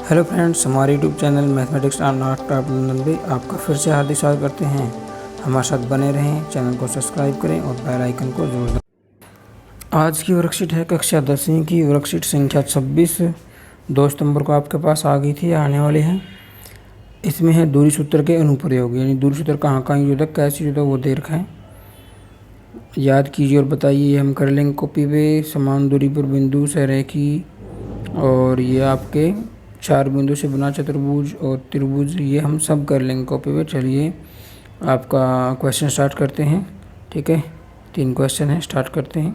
Hello friends, हमारे YouTube channel mathematics and not top में आपका फिर से हार्दिक स्वागत करते हैं। हमारे साथ बने रहें, चैनल को सब्सक्राइब करें और बेल आइकन को जरूर दबाएं। आज की वर्कशीट है कक्षा 10वीं की वर्कशीट संख्या 26। 2 सितंबर को आपके पास आ गई थी, आने वाली है। इसमें है दूरी सूत्र के अनुप्रयोग, यानी दूरी सूत्र कहाँ कहाँ यूज होता है, कैसे यूज होता है वो दे रखा है। याद कीजिए और बताइए, हम कर लेंगे कॉपी पे। समान दूरी पर बिंदु सरेखी, और ये आपके 4 बिंदु से बना चतुर्भुज और त्रिभुज, ये हम सब कर लेंगे कॉपी पे। चलिए आपका क्वेश्चन स्टार्ट करते हैं। ठीक है, 3 क्वेश्चन हैं, स्टार्ट करते हैं।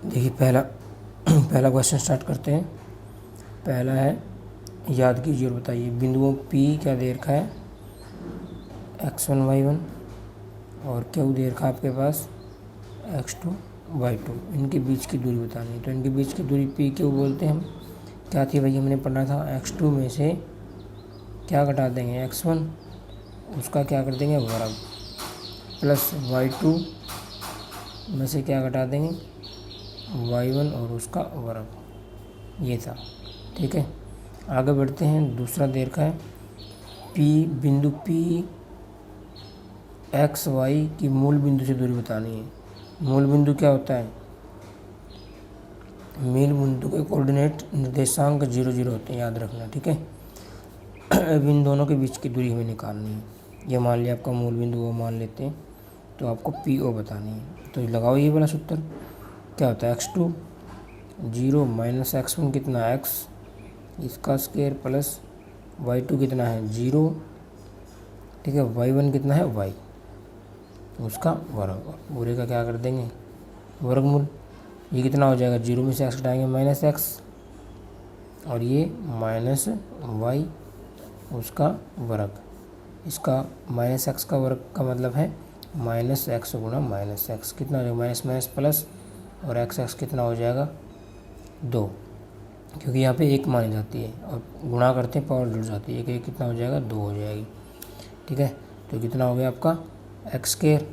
देखिए पहला क्वेश्चन स्टार्ट करते हैं। पहला है, याद कीजिए और बताइए, बिंदुओं P क्या दे रखा है, x1 y1, और Q दे रखा है आपके पास x2 y2। इनके बीच की दूरी बतानी है। तो इनके बीच की दूरी P Q बोलते हैं हम। क्या थी भाई, हमने पढ़ा था x2 में से क्या घटा देंगे, x1, उसका क्या कर देंगे वर्ग, प्लस y2 में से क्या घटा देंगे, y1 और उसका वर्ग। ये था। ठीक है, आगे बढ़ते हैं। दूसरा दे रखा है बिंदु P x y की मूल बिंदु से दूरी बतानी है। मूल बिंदु क्या होता है, मूल बिंदु के कोऑर्डिनेट निर्देशांक 0 0 होते हैं, याद रखना। ठीक है, अब इन दोनों के बीच की दूरी हमें निकालनी है। ये मान लिया आपका मूल बिंदु, वो मान लेते हैं, तो आपको PO बतानी है। तो लगाओ ये वाला सूत्र। क्या होता है, x2 0 माइनस x1 कितना x, इसका स्क्वायर, प्लस y2 कितना है 0। ठीक है, y1 कितना है y, उसका वर्ग, और पूरे का क्या कर देंगे वर्गमूल। ये कितना हो जाएगा, 0 में से x घटाएंगे माइनस x, और ये माइनस y उसका वर्ग। इसका माइनस x का वर्ग का मतलब है माइनस x गुणा माइनस x, कितना हो जाएगा माइनस माइनस प्लस, और x कितना हो जाएगा 2, क्योंकि यहाँ पे 1 मानी जाती है और गुणा करते हैं पावर जुड़ जाती है। एक कितना हो जाएगा 2 हो जाएगी। ठीक है, तो कितना हो गया आपका एक्स स्क्वायर।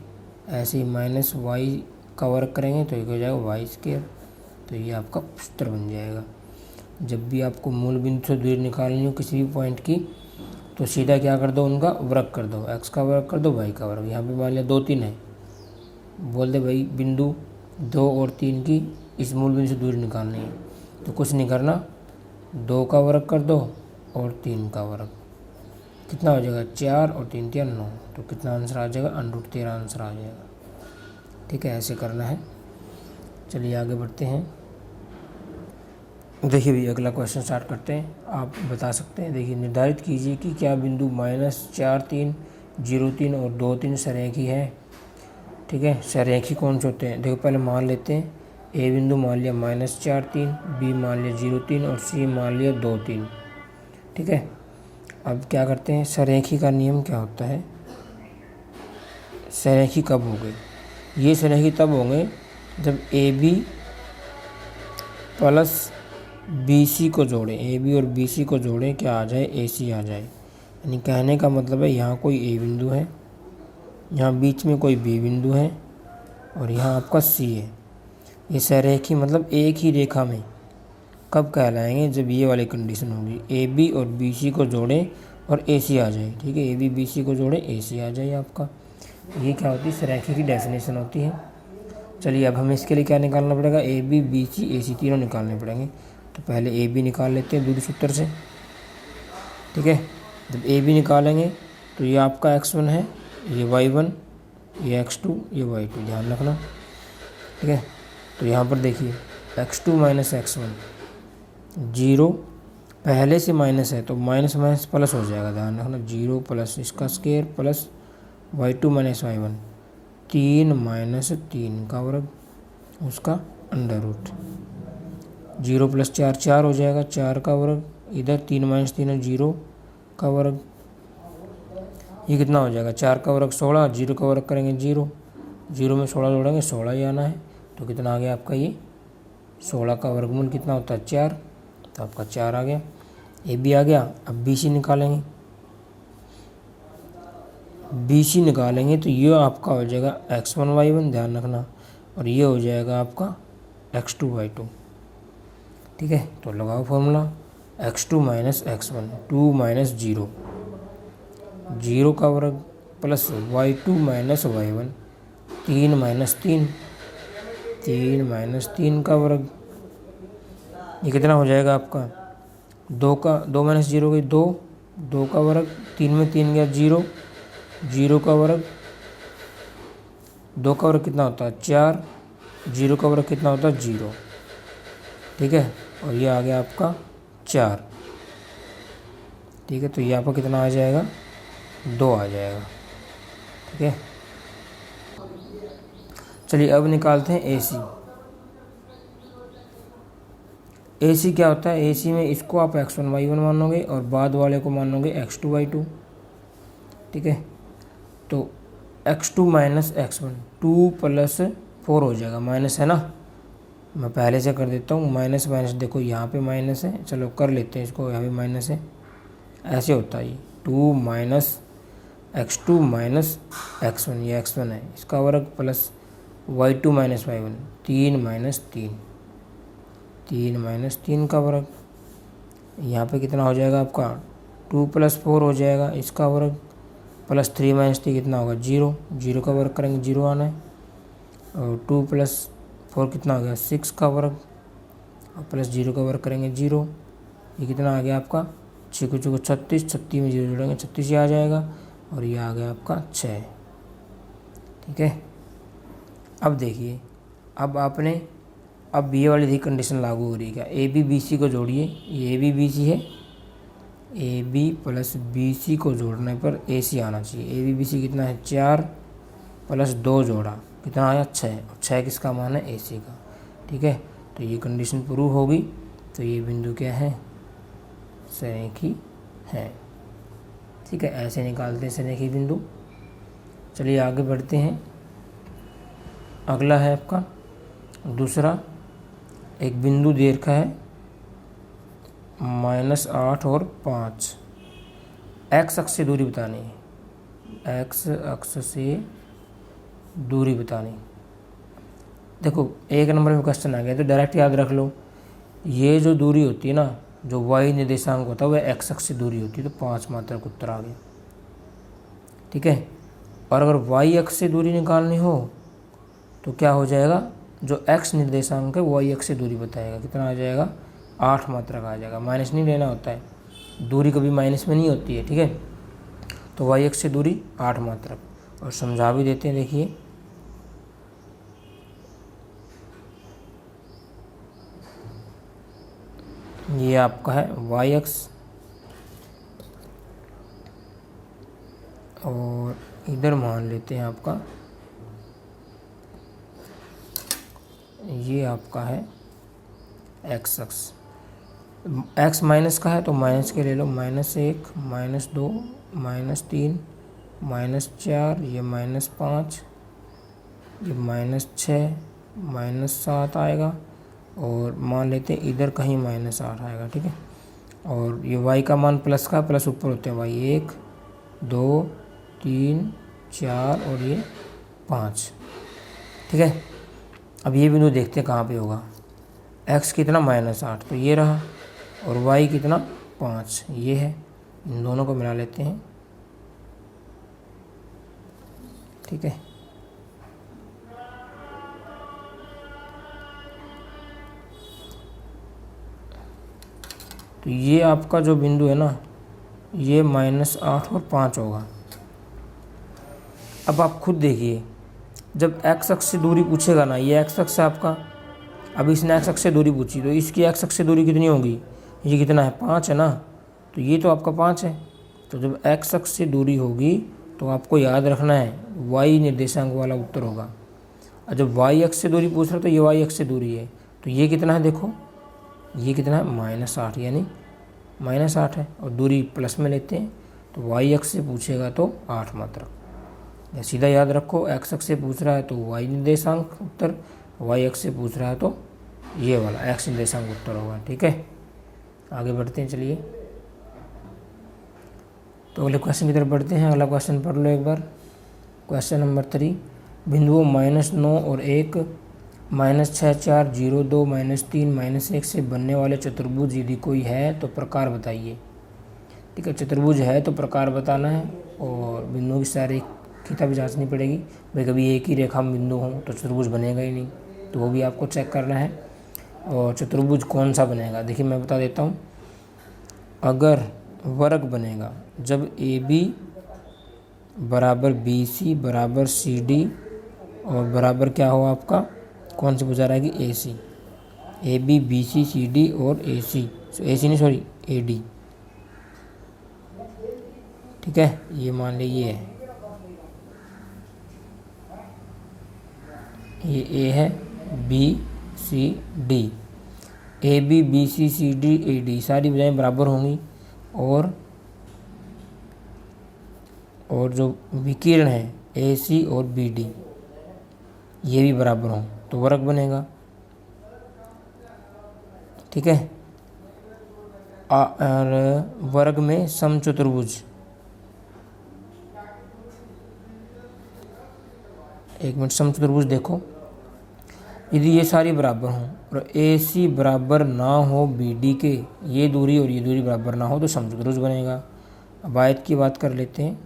ऐसे ही माइनस y का वर्ग करेंगे तो ये हो जाएगा वाई स्क्वायर। तो ये आपका सूत्र बन जाएगा। जब भी आपको मूल बिंदु से दूरी निकालनी हो किसी भी पॉइंट की, तो सीधा क्या कर दो, उनका वर्ग कर दो, x का वर्ग कर दो, y का वर्ग। यहाँ पे मान लिया 2 3 है, बोल दे भाई बिंदु 2 और 3 की इस मूल बिंदु से दूरी निकालनी है, तो कुछ नहीं करना, 2 का वर्ग कर दो और 3 का वर्ग। कितना हो जाएगा 4 और 3 3 9, तो कितना आंसर आ जाएगा, √13 आंसर आ जाएगा। ठीक है, ऐसे करना है। चलिए आगे बढ़ते हैं। देखिए भैया अगला क्वेश्चन स्टार्ट करते हैं। आप बता सकते हैं। देखिए, निर्धारित कीजिए कि क्या बिंदु -4 3 0 3 और 2 3 सरेखी है। ठीक है, सरेखी कौन से होते हैं, देखो पहले मान लेते हैं। ए बिंदु मान लिया -4 3, बी मान लिया 0 3 और सी मान लिया 2 3। ठीक है, अब क्या करते हैं, सरेखी का नियम क्या होता है। सरेखी कब होंगे, ये सरेखी तब होंगे जब AB प्लस BC को जोड़ें, AB और BC को जोड़ें, क्या आ जाए, AC आ जाए। यानी कहने का मतलब है, यहाँ कोई A बिंदु है, यहाँ बीच में कोई B बिंदु है, और यहाँ आपका C है। ये सरेखी मतलब एक ही रेखा में कब कहलाएंगे, जब ये वाली कंडीशन होगी, AB और BC को जोड़ें और AC आ जाए। ठीक है, AB BC को जोड़ें, AC आ जाए आपका। ये क्या होती है, सरेखी की डेफिनेशन होती है। चलिए अब हमें इसके लिए क्या निकालना पड़ेगा, AB BC AC तीनों निकालने पड़ेंगे। तो पहले AB निकाल लेते हैं दूरी सूत्र से। ठीक है, जब AB निकालेंगे तो ये आपका x1 है, ये y1, ये x2, ये y2, ध्यान रखना। ठीक है, तो यहाँ पर देखिए x2 माइनस x1 0, पहले से माइनस है तो माइनस माइनस प्लस हो जाएगा, ध्यान रखना। 0 प्लस इसका square plus y2 minus y1, 3 minus 3 का वर्ग, उसका अंडर रूट। 0 प्लस 4 4 हो जाएगा, 4 का वर्ग, इधर 3 माइनस 3 है 0 का वर्ग। ये कितना हो जाएगा, 4 का वर्ग 16, 0 का वर्ग करेंगे 0, 0 में 16 जोड़ेंगे 16 ही आना है। तो कितना आ गया आपका, ये 16 का वर्गमूल कितना होता है 4, तो आपका 4 आ गया। AB आ गया। अब BC निकालेंगे, BC निकालेंगे तो ये आपका हो जाएगा x1 y1, ध्यान रखना। और ये हो जाएगा आपका x2/2। ठीक है, तो लगाओ formula x2 minus x1, 2 minus 0, 0 का वर्ग plus y2 minus y1, 3 minus 3, 3 minus 3 का वर्ग। ये कितना हो जाएगा आपका 2 माइनस 0 गई 2, 2 का वर्ग, 3 में 3 गया 0, 0 का वर्ग, 2 का वर्ग कितना होता है 4, 0 का वर्ग कितना होता है 0। ठीक है, और ये आ गया आपका 4। ठीक है, तो यहाँ पर कितना आ जाएगा 2 आ जाएगा। ठीक है, चलिए अब निकालते हैं AC। AC क्या होता है, AC में इसको आप x1 y1 मानोगे और बाद वाले को मानोगे x2 y2। ठीक है, तो x2 माइनस x1, 2 प्लस 4 हो जाएगा, माइनस है ना, मैं पहले से कर देता हूँ। माइनस माइनस देखो यहाँ पे माइनस है, चलो कर लेते हैं इसको, यहाँ पे माइनस है, ऐसे होता है ये 2 माइनस x2 माइनस x1, ये x1 है, इसका वर्ग plus y2 minus y1, 3 minus 3, 3 minus 3 का वर्ग। यहाँ पे कितना हो जाएगा आपका 2 प्लस 4 हो जाएगा, इसका वर्ग प्लस 3 माइनस 3 कितना होगा 0, 0 का वर्ग करेंगे 0 आना है, और 2 प्लस 4 कितना हो गया 6 का वर्ग, और प्लस 0 का वर्ग करेंगे 0, ये कितना आ गया आपका 6 को 36, 36 में 0 जोड़ेंगे 36 ही आ जाएगा, और ये आ गया आपका 6। ठीक है, अब देखिए, अब ये वाली थी कंडीशन लागू हो रही है क्या, AB BC को जोड़िए, ये AB BC है, AB प्लस BC को जोड़ने पर AC आना चाहिए। AB BC कितना है 4 प्लस 2 जोड़ा कितना आया 6, और 6 किसका मान है AC का। ठीक है, तो ये कंडीशन प्रूव होगी, तो ये बिंदु क्या है सरेखी है। ठीक है, ऐसे निकालते हैं सरेखी बिंदु। चलिए आगे बढ़ते हैं। अगला है आपका दूसरा, एक बिंदु दे रखा है -8 और 5, x अक्ष से दूरी बतानी है, x अक्ष से दूरी बतानी। देखो 1 नंबर में क्वेश्चन आ गया, तो डायरेक्ट याद रख लो, ये जो दूरी होती है ना, जो y निर्देशांक होता है वह x अक्ष से दूरी होती है, तो 5 मात्रक उत्तर आ गया। ठीक है, और अगर y अक्ष से दूरी निकालनी हो तो क्या हो जाएगा, जो x निर्देशांक है y अक्ष से दूरी बताएगा, कितना आ जाएगा 8 मात्रक आ जाएगा। माइनस नहीं लेना होता है, दूरी कभी माइनस में नहीं होती है। ठीक है, तो y अक्ष से दूरी 8 मात्रक, और समझा भी देते हैं। देखिए ये आपका है y अक्ष, और इधर मान लेते हैं आपका ये आपका है x अक्ष। x माइनस का है तो माइनस के ले लो, -1, -2, -3, -4, ये -5, ये -6, -7 आएगा, और मान लेते हैं इधर कहीं -8 आएगा। ठीक है, और ये y का मान प्लस का, प्लस ऊपर होते हैं y 1, 2, 3, 4 और ये 5। ठीक है, अब ये बिंदु देखते हैं कहाँ पे होगा। x कितना -8, तो ये रहा, और y कितना 5, ये है, इन दोनों को मिला लेते हैं। ठीक है, तो ये आपका जो बिंदु है ना, ये -8 और 5 होगा। अब आप खुद देखिए, जब x अक्ष से दूरी पूछेगा ना, ये x अक्ष है आपका, अब इसने x अक्ष से दूरी पूछी, तो इसकी x अक्ष से दूरी कितनी होगी, ये कितना है 5 है ना, तो ये तो आपका 5 है। तो जब x अक्ष से दूरी होगी तो आपको याद रखना है y निर्देशांक वाला उत्तर होगा, और जब y अक्ष से दूरी पूछ रहा है तो ये y अक्ष से दूरी है, तो ये कितना है देखो, ये कितना है -8, यानी -8 है, और दूरी प्लस में लेते हैं, तो y अक्ष से पूछेगा तो 8 मात्रक। या सीधा याद रखो, x अक्ष से पूछ रहा है तो y निर्देशांक उत्तर, y अक्ष से पूछ रहा है तो ये वाला x निर्देशांक उत्तर होगा। ठीक है, आगे बढ़ते हैं। चलिए, तो अगले क्वेश्चन की तरफ बढ़ते हैं। अगला क्वेश्चन पढ़ लो एक बार, क्वेश्चन नंबर 3। बिंदुओं -9 और 1 -6 4 0 2 -3 -1 से बनने वाले चतुर्भुज यदि कोई है तो प्रकार बताइए। ठीक है, चतुर्भुज है तो प्रकार बताना है और बिंदुओं की सारी रेखा भी जांचनी पड़ेगी। भाई कभी एक ही रेखा में बिंदु हों तो चतुर्भुज बनेगा ही नहीं, तो वो भी आपको चेक करना है। और चतुर्भुज कौन सा बनेगा, देखिए मैं बता देता हूँ। अगर वर्ग बनेगा जब AB बराबर BC बराबर CD और बराबर क्या हो आपका, कौन सी भुजा रहेगी, AC। AB BC CD और AC AD। ठीक है, ये मान लीजिए ये A है, B C D, AB BC CD AD सारी भुजाएं बराबर होंगी और जो विकिरण है AC और BD ये भी बराबर हों तो वर्ग बनेगा। ठीक है, और वर्ग में समचतुर्भुज, एक मिनट, समचतुर्भुज देखो, यदि ये सारी बराबर हों और AC बराबर ना हो BD के, ये दूरी और ये दूरी बराबर ना हो तो समचतुर्भुज बनेगा। अब आयत की बात कर लेते हैं।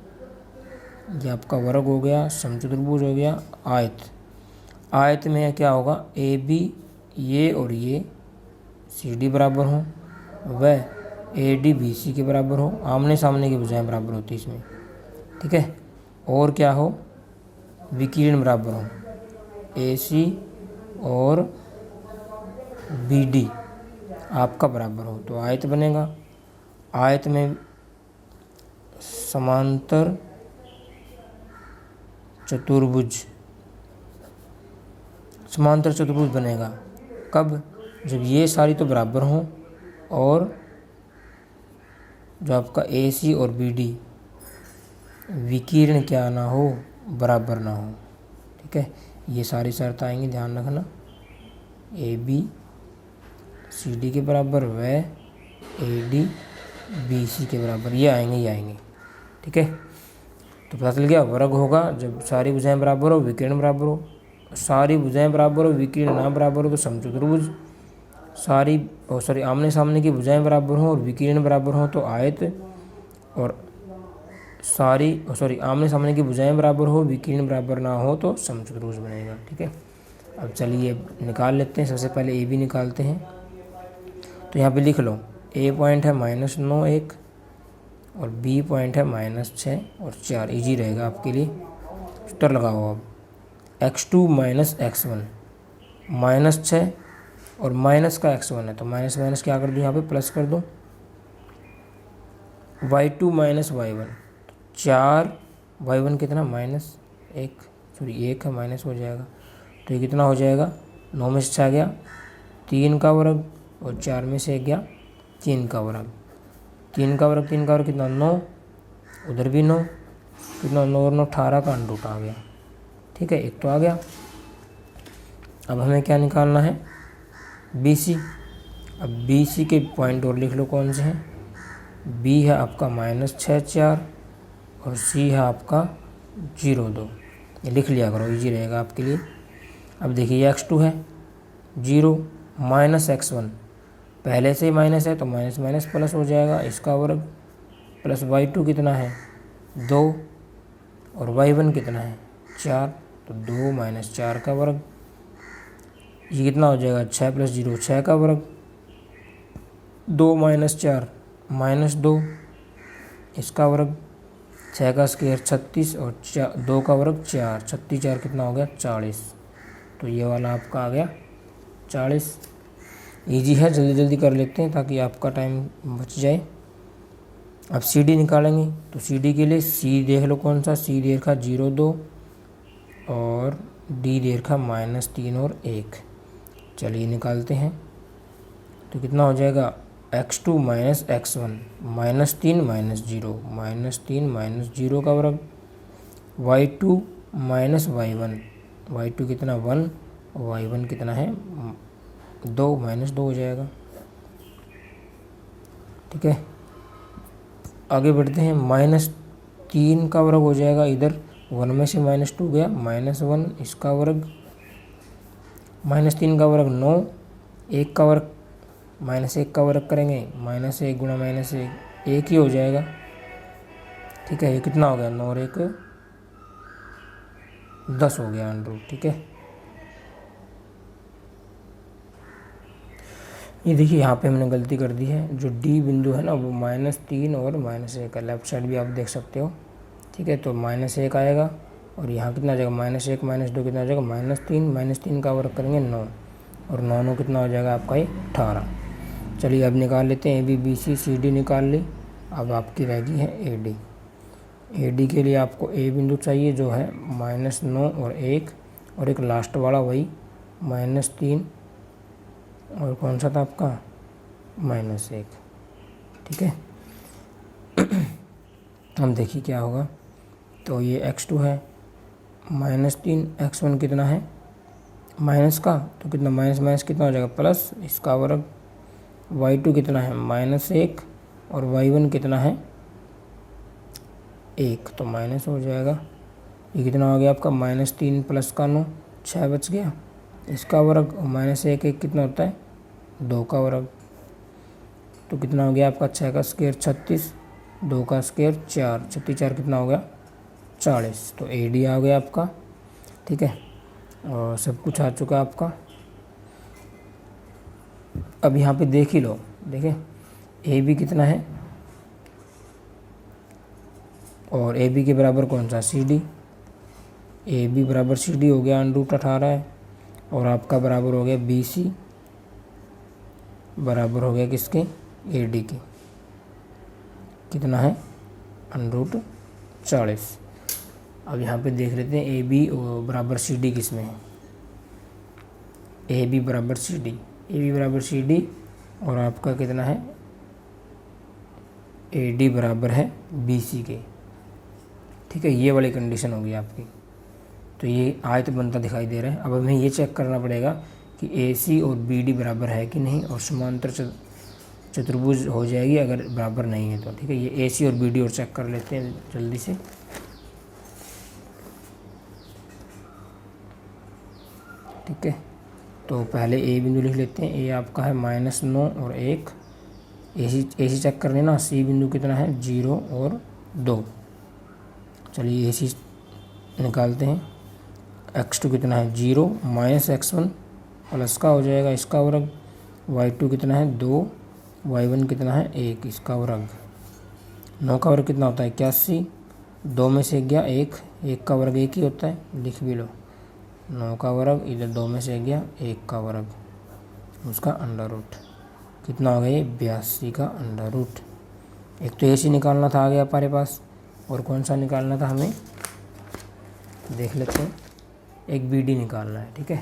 ये आपका वर्ग हो गया, समचतुर्भुज हो गया, आयत में क्या होगा, AB ये और ये CD बराबर हो व AD BC के बराबर हो, आमने सामने की भुजाएं बराबर होती है इसमें। ठीक है, और क्या हो, विकिरण बराबर हो, AC और BD आपका बराबर हो तो आयत बनेगा। आयत में समांतर चतुर्भुज बनेगा कब, जब ये सारी तो बराबर हों और जो आपका AC और BD विकिरण क्या ना हो, बराबर ना हो। ठीक है, ये सारी शर्त आएंगी, ध्यान रखना। AB CD के बराबर व AD BC के बराबर, ये आएंगे। ठीक है, तो पता चल गया, वर्ग होगा जब सारी भुजाएं बराबर हो, विकिरण बराबर हो। सारी भुजाएं बराबर हो, विकिरण ना बराबर हो तो समचतुर्भुज। आमने सामने की भुजाएं बराबर हों और विकिरण बराबर हो तो आयत। और आमने सामने की भुजाएं बराबर हो, विकिरण बराबर ना हो तो समचतुर्भुज बनेगा। ठीक है, अब चलिए निकाल लेते हैं। सबसे पहले AB निकालते हैं, तो यहाँ पे लिख लो, A पॉइंट है -9 1 और B पॉइंट है -6 और 4, इजी रहेगा आपके लिए। सूत्र लगाओ अब, x2 - x1 -6 और माइनस का x1 है तो माइनस क्या कर दूँ, यहाँ पे प्लस कर दूँ, y2 - y1 4, y1 कितना -1 है, माइनस हो जाएगा तो ये कितना हो जाएगा, 9 में से 6 गया 3 का वर्ग और 4 में से 1 गया 3 का वर्ग। 3 का वर्ग कितना, 9, उधर भी 9, कितना 9 और 9 18 का अंडर रूट आ गया। ठीक है, एक तो आ गया। अब हमें क्या निकालना है, BC। अब BC के पॉइंट और लिख लो कौन से हैं, B है आपका -6 4 और C है आपका 0 2, ये लिख लिया करो, इजी रहेगा आपके लिए। अब देखिए x2 है 0 -x1, पहले से ही माइनस है तो माइनस प्लस हो जाएगा, इसका वर्ग प्लस y2 कितना है 2 और y1 कितना है 4, तो 2 - 4 का वर्ग, ये कितना हो जाएगा 6 + 0 6 का वर्ग, 2 - 4 -2, इसका वर्ग, 6 का स्क्वायर 36 और 2 का वर्ग 4, 36 4 कितना हो गया 40, तो ये वाला आपका आ गया 40। इजी है, जल्दी कर लेते हैं ताकि आपका टाइम बच जाए। अब CD निकालेंगे तो CD के लिए C देख लो कौन सा, C दे रखा 0 2 और D दे रखा -3 और 1। चलिए निकालते हैं, तो कितना हो जाएगा, x2 - x1 -3 - 0 का वर्ग, y2 - y1, y2 कितना 1 और y1 कितना है 2, -2 हो जाएगा। ठीक है, आगे बढ़ते हैं। -3 का वर्ग हो जाएगा, इधर 1 में से -2 गया -1, इसका वर्ग -3 का वर्ग 9, 1 का वर्ग -1 का वर्ग करेंगे -1 गुणा -1 1 ही हो जाएगा। ठीक है, ये कितना हो गया, 9 और 1 10 हो गया अंडर रूट। ठीक है, ये देखिए यहाँ पे हमने गलती कर दी है, जो डी बिंदु है ना वो -3 और -1 है, लेफ्ट साइड भी आप देख सकते हो। ठीक है, तो -1 आएगा और यहाँ कितना आ जाएगा, -1 -2 कितना आ जाएगा, -3 -3 का वर्ग करेंगे 9 और 9 9 कितना हो जाएगा आपका, ये 18। चलिए अब निकाल लेते हैं, ABBC CD निकाल ली। अब आपकी रह गई है AD। AD के लिए आपको A बिंदु चाहिए जो है -9 और 1 और एक लास्ट वाला वही -3 और कौन सा था आपका, -1। ठीक है, हम देखिए क्या होगा। तो ये x2 है, -3, x1 कितना है माइनस का, तो कितना माइनस माइनस कितना हो जाएगा प्लस, इसका वर्ग। y2 कितना है -1 और y1 कितना है 1, तो माइनस हो जाएगा। ये कितना हो गया आपका, -3 प्लस का 9, 6 बच गया, इसका वर्ग -1 1 कितना होता है 2 का वर्ग, तो कितना हो गया आपका 6 का स्क्वायर 36, 2 का स्क्वायर 4, 36 4 कितना हो गया 40। तो AD आ गया आपका। ठीक है, और सब कुछ आ चुका आपका। अब यहाँ पे देख ही लो, देखें AB कितना है और AB के बराबर कौन सा, CD। AB बराबर CD हो गया √18 है और आपका बराबर हो गया BC बराबर हो गया किसके, AD के, कितना है √40। अब यहाँ पे देख लेते हैं AB बराबर CD किस में है, AB बराबर CD और आपका कितना है AD बराबर है BC के। ठीक है, ये वाली कंडीशन होगी आपकी। तो ये आयत बनता दिखाई दे रहा है। अब हमें ये चेक करना पड़ेगा कि AC और BD बराबर है कि नहीं, और समांतर चतुर्भुज हो जाएगी अगर बराबर नहीं है तो। ठीक है, ये AC और BD और चेक कर लेते हैं जल्दी से। ठीक है, तो पहले A बिंदु लिख लेते हैं। A आपका है -9 और 1, AC चेक कर लेना। C बिंदु कितना है 0 और 2। चलिए AC निकालते हैं। x2 कितना है 0 -x1 प्लस का हो जाएगा इसका वर्ग, y2 कितना है 2, y1 कितना है 1 इसका वर्ग। 9 का वर्ग कितना होता है 81, 2 में से गया 1 का वर्ग 1 ही होता है, लिख भी लो। 9 का वर्ग इधर 2 में से गया 1 का वर्ग, उसका अंडर रूट कितना हो गया, ये 82 का अंडर रूट। एक तो AC निकालना था आगे हमारे पास, और कौन सा निकालना था हमें देख लेते हैं, एक BD निकालना है। ठीक है,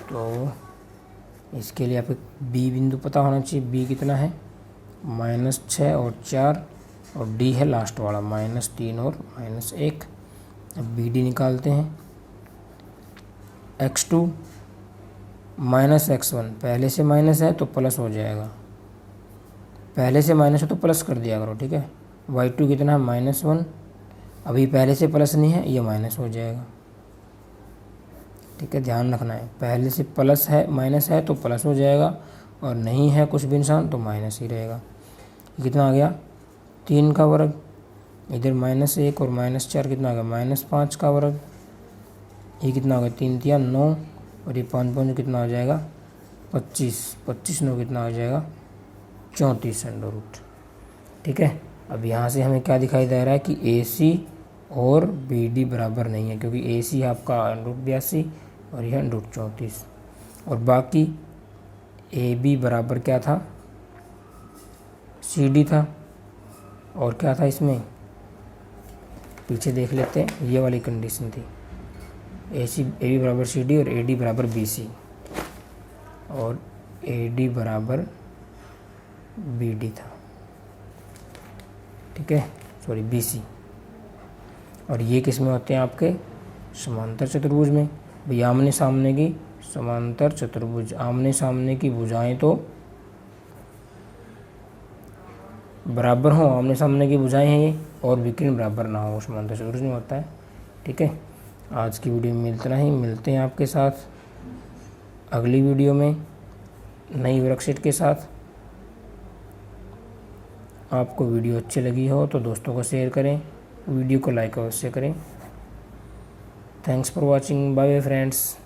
तो इसके लिए आप एक B बिंदु पता होना चाहिए। B कितना है -6 और 4 और D है लास्ट वाला -3 और -1। अब BD निकालते हैं। x2 -x1 पहले से माइनस है तो प्लस हो जाएगा, पहले से माइनस है तो प्लस कर दिया करो। ठीक है, y2 कितना है -1, अभी पहले से प्लस नहीं है, ये माइनस हो जाएगा। ठीक है, ध्यान रखना है, पहले से प्लस है माइनस है तो प्लस हो जाएगा, और नहीं है कुछ भी निशान तो माइनस ही रहेगा। कितना आ गया 3 का वर्ग, इधर -1 और -4 कितना आ गया -5 का वर्ग। ये कितना हो गया 3 3 9 और ये 5 5 कितना हो जाएगा 25, 25 9 कितना हो जाएगा 34 अंडर रूट। ठीक है, अब यहाँ से हमें क्या दिखाई दे रहा है कि AC और BD बराबर नहीं है, क्योंकि AC है आपका √82 और यह √34, और बाकी AB बराबर क्या था CD था, और क्या था इसमें पीछे देख लेते हैं, ये वाली कंडीशन थी AB बराबर CD और AD बराबर BC और AD बराबर BD था। ठीक है, सॉरी BC, और ये किस में होते हैं आपके समांतर चतुर्भुज में। भाई आमने सामने की समांतर चतुर्भुज, आमने सामने की भुजाएं तो बराबर हो, आमने सामने की भुजाएं हैं ये, और विकर्ण बराबर ना हो, समांतर चतुर्भुज में होता है। ठीक है, आज की वीडियो में इतना ही, मिलते हैं आपके साथ अगली वीडियो में नई वर्कशीट के साथ। आपको वीडियो अच्छी लगी हो तो दोस्तों को शेयर करें, वीडियो को लाइक अवश्य करें। Thanks for watching, bye bye friends.